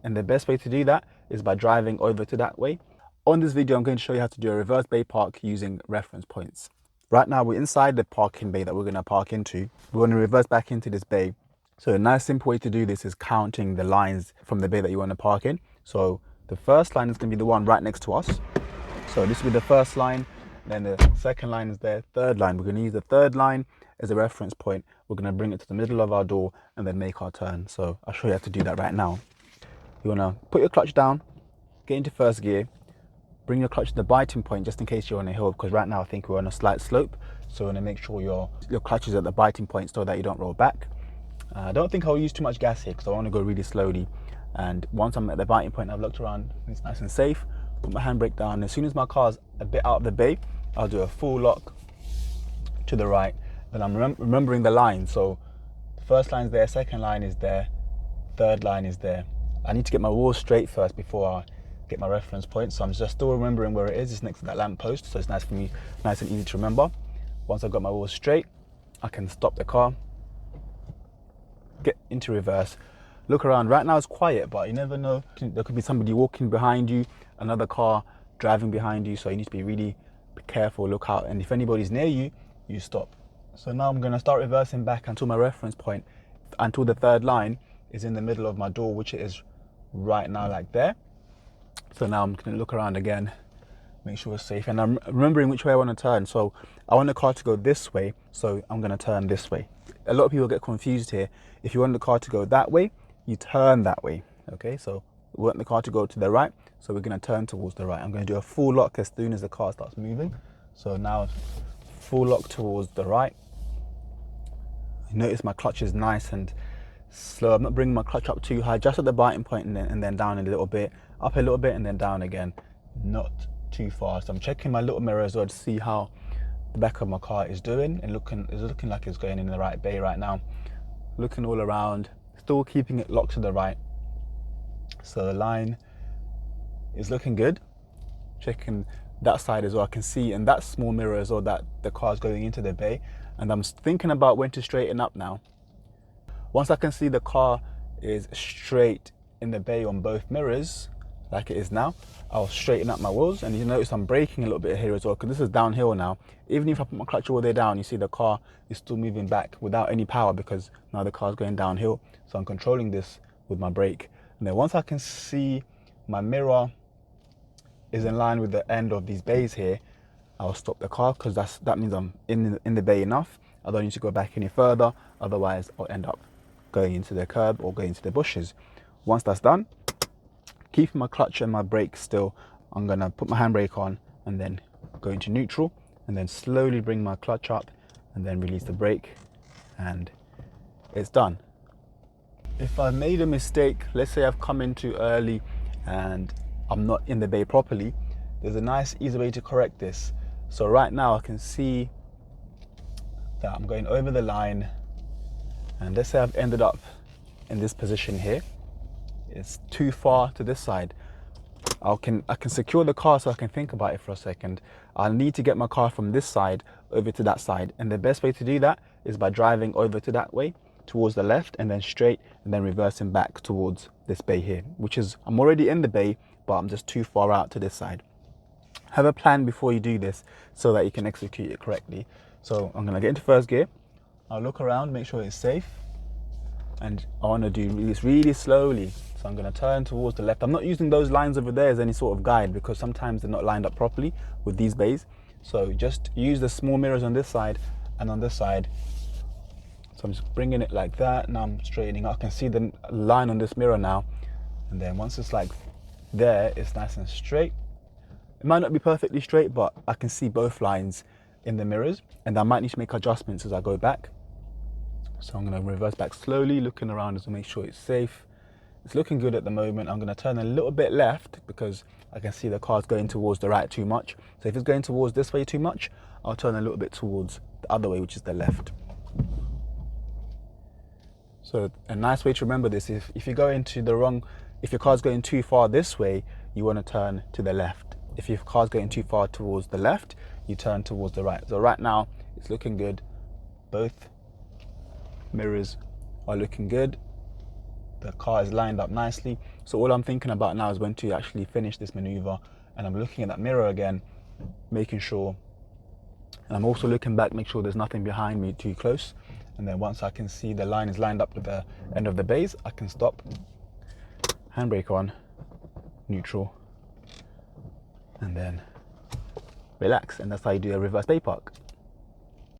and the best way to do that is by driving over to that way. On this video, I'm going to show you how to do a reverse bay park using reference points. Right now, we're inside the parking bay that we're going to park into. We're going to reverse back into this bay. So a nice simple way to do this is counting the lines from the bay that you want to park in. So the first line is going to be the one right next to us. So this will be the first line, then the second line is there, third line. We're going to use the third line as a reference point. We're going to bring it to the middle of our door and then make our turn. So I'll show you how to do that right now. You want to put your clutch down, get into first gear, bring your clutch to the biting point just in case you're on a hill, because right now I think we're on a slight slope. So you want to make sure your clutch is at the biting point so that you don't roll back. I don't think I'll use too much gas here because I want to go really slowly. And once I'm at the biting point, I've looked around, it's nice and safe. Put my handbrake down. As soon as my car's a bit out of the bay, I'll do a full lock to the right. Then I'm remembering the line. So the first line's there, second line is there, third line is there. I need to get my wheels straight first before I get my reference point. So I'm just still remembering where it is. It's next to that lamp post. So it's nice for me, nice and easy to remember. Once I've got my wheels straight, I can stop the car, get into reverse, look around. Right now it's quiet, but you never know. There could be somebody walking behind you, another car driving behind you. So you need to be really careful, look out. And if anybody's near you, you stop. So now I'm going to start reversing back until my reference point, until the third line is in the middle of my door, which it is right now, like there. So now I'm going to look around again, make sure it's safe. And I'm remembering which way I want to turn. So I want the car to go this way, so I'm going to turn this way. A lot of people get confused here. If you want the car to go that way, you turn that way. Okay, so we want the car to go to the right, so we're going to turn towards the right. I'm going to do a full lock as soon as the car starts moving. So now full lock towards the right. You notice my clutch is nice and slow. I'm not bringing my clutch up too high, just at the biting point and then down a little bit, up a little bit and then down again, not too fast. I'm checking my little mirror as well to see how the back of my car is doing, and it's looking like it's going in the right bay right now. Looking all around, still keeping it locked to the right. So the line is looking good. Checking that side as well. I can see in that small mirror as well that the car is going into the bay, and I'm thinking about when to straighten up now. Once I can see the car is straight in the bay on both mirrors, like it is now, I'll straighten up my wheels. And you notice I'm braking a little bit here as well, because this is downhill now. Even if I put my clutch all the way down, you see the car is still moving back without any power, because now the car's going downhill. So I'm controlling this with my brake. And then once I can see my mirror is in line with the end of these bays here, I'll stop the car, because that means I'm in the bay enough. I don't need to go back any further, otherwise I'll end up going into the curb or going into the bushes. Once that's done, keeping my clutch and my brake still, I'm gonna put my handbrake on and then go into neutral, and then slowly bring my clutch up and then release the brake, and it's done. If I've made a mistake, let's say I've come in too early and I'm not in the bay properly, there's a nice easy way to correct this. So right now I can see that I'm going over the line, and let's say I've ended up in this position here. It's too far to this side. I can secure the car so I can think about it for a second. I'll need to get my car from this side over to that side, and the best way to do that is by driving over to that way towards the left and then straight, and then reversing back towards this bay here, which is, I'm already in the bay, but I'm just too far out to this side. Have a plan before you do this so that you can execute it correctly. So I'm going to get into first gear. I'll look around, make sure it's safe, and I want to do this really slowly. So I'm going to turn towards the left. I'm not using those lines over there as any sort of guide, because sometimes they're not lined up properly with these bays. So just use the small mirrors on this side and on this side. So I'm just bringing it like that. Now I'm straightening. I can see the line on this mirror now. And then once it's like there, it's nice and straight. It might not be perfectly straight, but I can see both lines in the mirrors, and I might need to make adjustments as I go back. So I'm going to reverse back slowly, looking around to make sure it's safe. It's looking good at the moment. I'm going to turn a little bit left because I can see the car's going towards the right too much. So if it's going towards this way too much, I'll turn a little bit towards the other way, which is the left. So a nice way to remember this is if you go into the wrong, if your car's going too far this way, you want to turn to the left. If your car's going too far towards the left, you turn towards the right. So right now it's looking good. Both mirrors are looking good. The car is lined up nicely. So all I'm thinking about now is when to actually finish this maneuver, and I'm looking at that mirror again, making sure, and I'm also looking back, make sure there's nothing behind me too close. And then once I can see the line is lined up with the end of the bays, I can stop, handbrake on, neutral, and then relax. And that's how you do a reverse bay park.